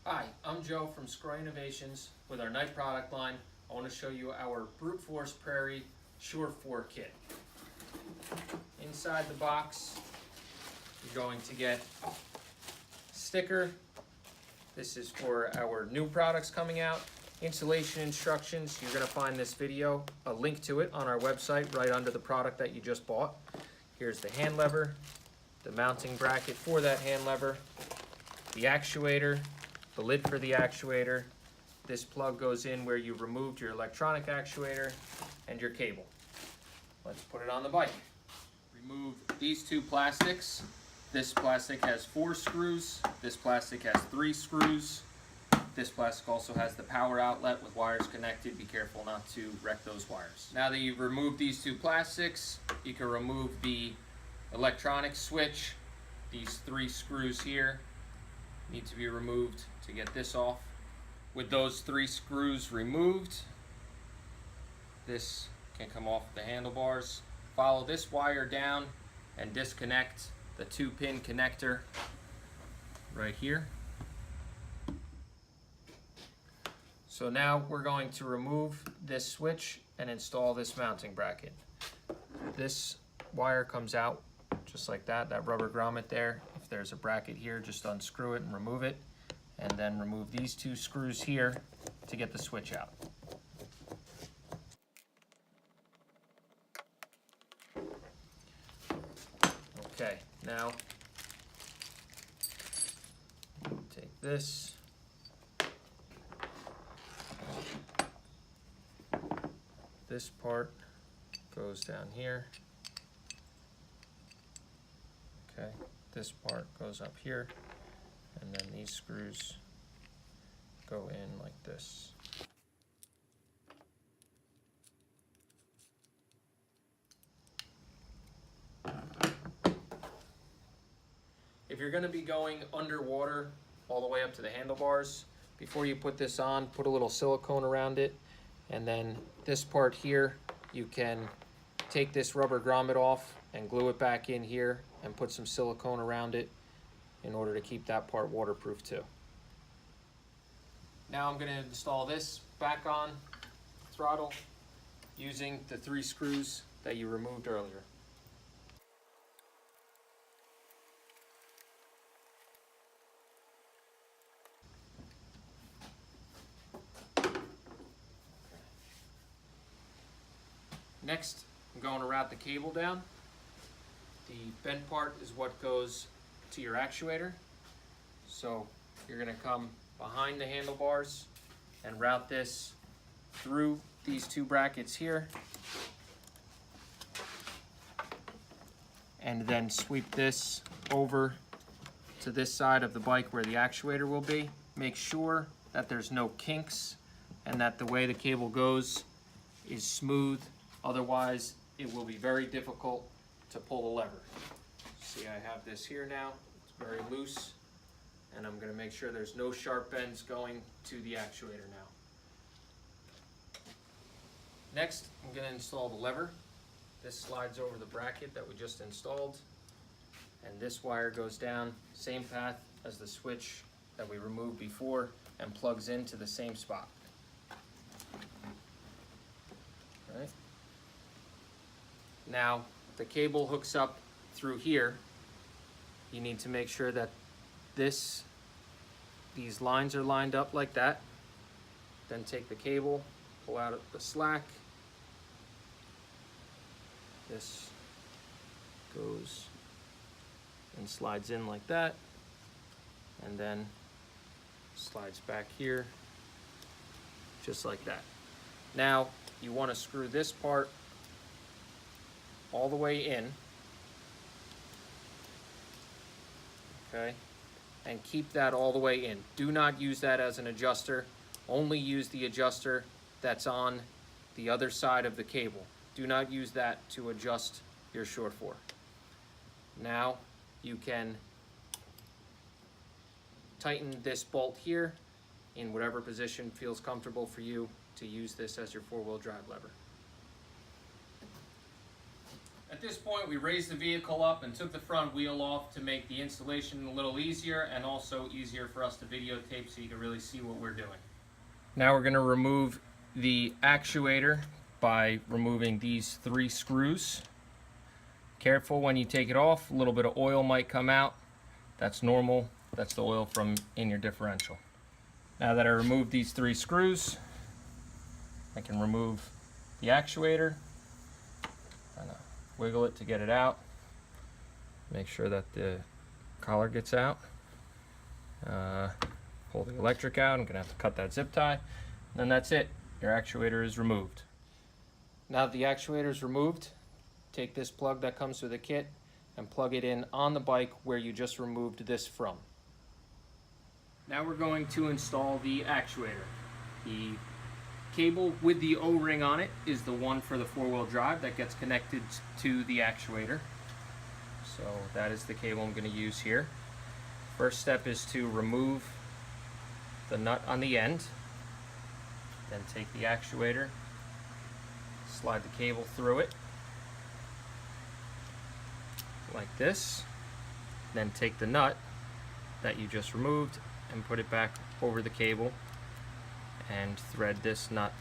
Hi, I'm Joe from Scroy Innovations with our night product line. I want to show you our Brute Force Prairie Shore 4 kit. Inside the box, you're going to get a sticker. This is for our new products coming out. Installation instructions, you're going to find this video, a link to it on our website right under the product that you just bought. Here's the hand lever, the mounting bracket for that hand lever, the actuator, the lid for the actuator. This plug goes in where you removed your electronic actuator and your cable. Let's put it on the bike. Remove these two plastics. This plastic has 4 screws. This plastic has 3 screws. This plastic also has the power outlet with wires connected. Be careful not to wreck those wires. Now that you've removed these two plastics, you can remove the electronic switch. These 3 screws here need to be removed to get this off. With those 3 screws removed, this can come off the handlebars. Follow this wire down and disconnect the 2-pin connector right here. So now we're going to remove this switch and install this mounting bracket. This wire comes out just like that rubber grommet there. If there's a bracket here, just unscrew it and remove it, and then remove these 2 screws here to get the switch out. Okay, now take this, this part goes down here. Okay, this part goes up here, and then these screws go in like this. If you're going to be going underwater all the way up to the handlebars, before you put this on, put a little silicone around it, and then this part here, you can take this rubber grommet off and glue it back in here and put some silicone around it in order to keep that part waterproof too. Now I'm going to install this back on throttle using the 3 screws that you removed earlier. Next, I'm going to route the cable down. The bent part is what goes to your actuator. So you're going to come behind the handlebars and route this through these 2 brackets here, and then sweep this over to this side of the bike where the actuator will be. Make sure that there's no kinks and that the way the cable goes is smooth. Otherwise, it will be very difficult to pull the lever. See, I have this here now. It's very loose, and I'm going to make sure there's no sharp bends going to the actuator now. Next, I'm going to install the lever. This slides over the bracket that we just installed, and this wire goes down, same path as the switch that we removed before, and plugs into the same spot. All right. Now, the cable hooks up through here. You need to make sure that these lines are lined up like that. Then take the cable, pull out the slack. This goes and slides in like that, and then slides back here just like that. Now, you want to screw this part all the way in, okay, and keep that all the way in. Do not use that as an adjuster. Only use the adjuster that's on the other side of the cable. Do not use that to adjust your Shore 4. Now you can tighten this bolt here in whatever position feels comfortable for you to use this as your 4-wheel drive lever. At this point, we raised the vehicle up and took the front wheel off to make the installation a little easier and also easier for us to videotape so you can really see what we're doing. Now we're going to remove the actuator by removing these 3 screws. Careful when you take it off, a little bit of oil might come out. That's normal. That's the oil from in your differential. Now that I removed these 3 screws, I can remove the actuator. Kind of wiggle it to get it out. Make sure that the collar gets out. Pull the electric out. I'm going to have to cut that zip tie. And then that's it. Your actuator is removed. Now that the actuator is removed, take this plug that comes with the kit and plug it in on the bike where you just removed this from. Now we're going to install the actuator. The cable with the O-ring on it is the one for the 4-wheel drive that gets connected to the actuator. So that is the cable I'm going to use here. First step is to remove the nut on the end. Then take the actuator, slide the cable through it like this. Then take the nut that you just removed and put it back over the cable and thread this nut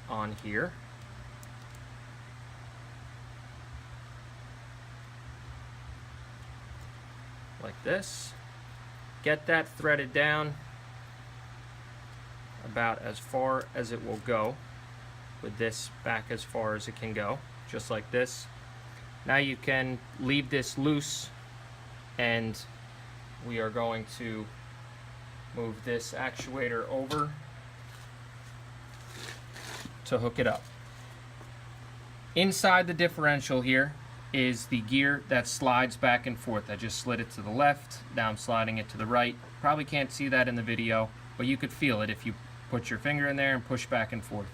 on here. Like this. Get that threaded down about as far as it will go, with this back as far as it can go, just like this. Now you can leave this loose, and we are going to move this actuator over to hook it up. Inside the differential here is the gear that slides back and forth. I just slid it to the left, now I'm sliding it to the right. Probably can't see that in the video, but you could feel it if you put your finger in there and push back and forth.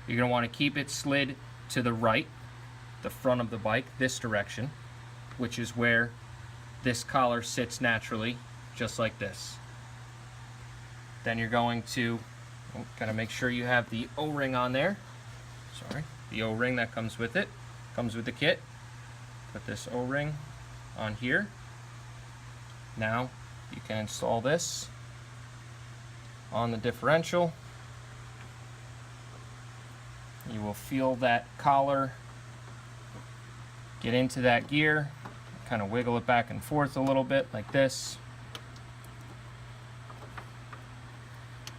You're going to want to keep it slid to the right, the front of the bike, this direction, which is where this collar sits naturally, just like this. Then you're going to gotta make sure you have the O-ring on there. Sorry, the O-ring that comes with it, comes with the kit. Put this O-ring on here. Now you can install this on the differential. You will feel that collar get into that gear, kind of wiggle it back and forth a little bit like this.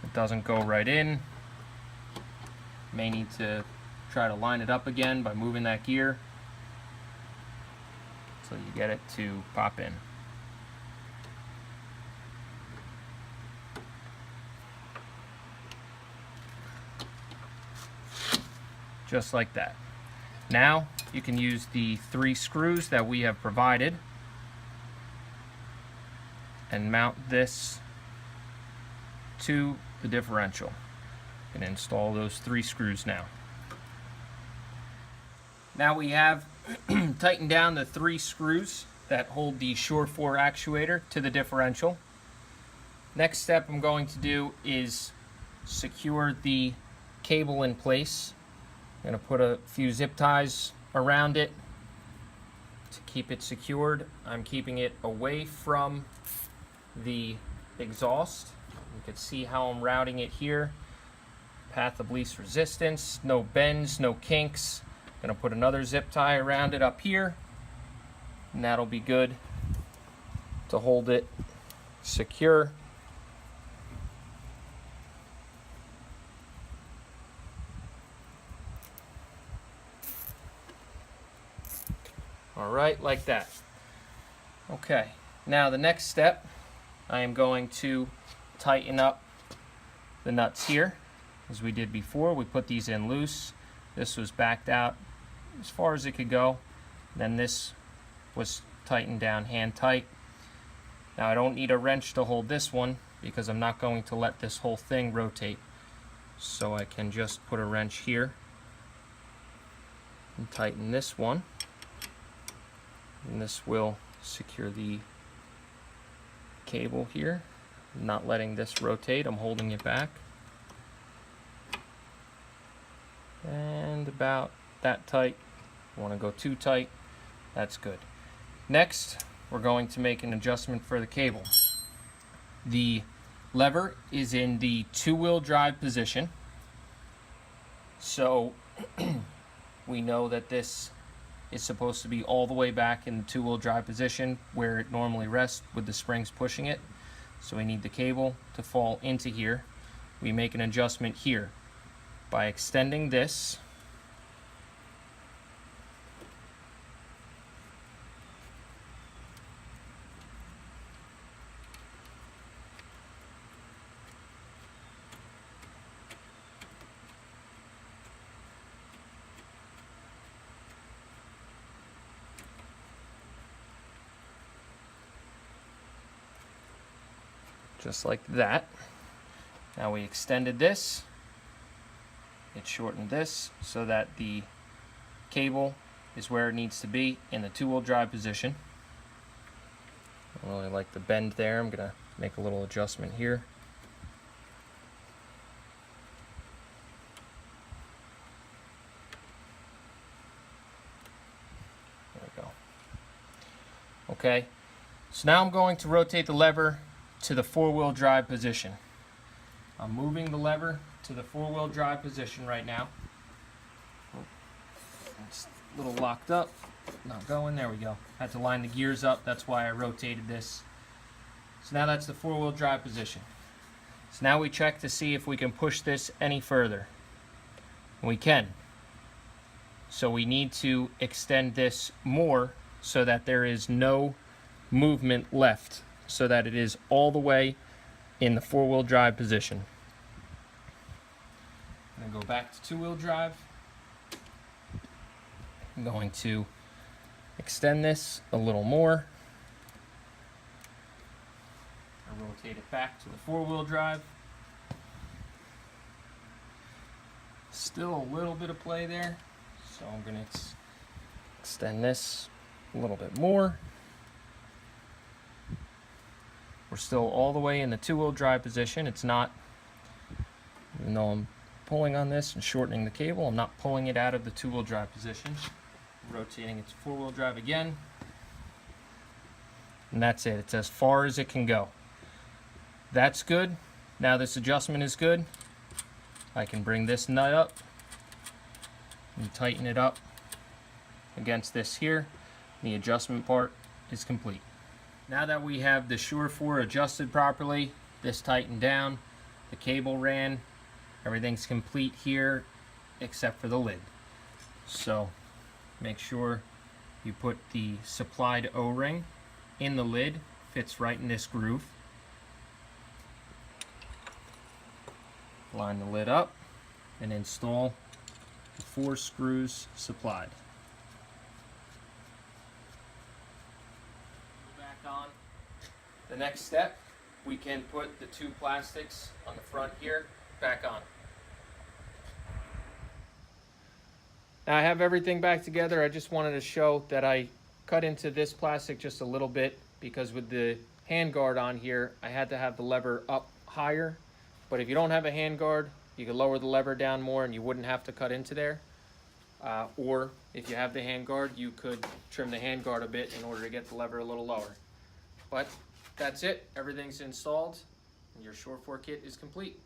It doesn't go right in. May need to try to line it up again by moving that gear so you get it to pop in. Just like that. Now you can use the 3 screws that we have provided and mount this to the differential. You can install those 3 screws now. Now we have tightened down the 3 screws that hold the Shore 4 actuator to the differential. Next step I'm going to do is secure the cable in place. I'm going to put a few zip ties around it to keep it secured. I'm keeping it away from the exhaust. You can see how I'm routing it here. Path of least resistance, no bends, no kinks. I'm going to put another zip tie around it up here, and that'll be good to hold it secure. All right, like that. Okay, now the next step, I am going to tighten up the nuts here. As we did before, we put these in loose. This was backed out as far as it could go. Then this was tightened down hand tight. Now I don't need a wrench to hold this one because I'm not going to let this whole thing rotate. So I can just put a wrench here and tighten this one. And this will secure the cable here. I'm not letting this rotate, I'm holding it back. And about that tight You want to go too tight, that's good. Next, we're going to make an adjustment for the cable. The lever is in the two-wheel drive position. So we know that this is supposed to be all the way back in the two-wheel drive position where it normally rests with the springs pushing it. So we need the cable to fall into here. We make an adjustment here by extending this. Just like that. Now we extended this. It shortened this so that the cable is where it needs to be in the two-wheel drive position. I don't really like the bend there. I'm going to make a little adjustment here. There we go. Okay, so now I'm going to rotate the lever to the four-wheel drive position. I'm moving the lever to the four-wheel drive position right now. It's a little locked up, not going, there we go. Had to line the gears up, that's why I rotated this. So now that's the four-wheel drive position. So now we check to see if we can push this any further. And we can. So we need to extend this more so that there is no movement left, so that it is all the way in the four-wheel drive position. I'm going to go back to two-wheel drive. I'm going to extend this a little more. I rotate it back to the four-wheel drive. Still a little bit of play there, so I'm going to extend this a little bit more. We're still all the way in the two-wheel drive position. It's not, even though I'm pulling on this and shortening the cable, I'm not pulling it out of the two-wheel drive position. I'm rotating it to four-wheel drive again. And that's it. It's as far as it can go. That's good. Now this adjustment is good. I can bring this nut up and tighten it up against this here. The adjustment part is complete. Now that we have the Sure 4 adjusted properly, this tightened down, the cable ran, everything's complete here except for the lid. So make sure you put the supplied O-ring in the lid, fits right in this groove. Line the lid up and install the 4 screws supplied. On the next step, we can put the 2 plastics on the front here back on. Now I have everything back together. I just wanted to show that I cut into this plastic just a little bit because with the handguard on here I had to have the lever up higher, but if you don't have a handguard you can lower the lever down more and you wouldn't have to cut into there. Or if you have the handguard you could trim the handguard a bit in order to get the lever a little lower. But that's it, everything's installed, and your Sure 4 kit is complete.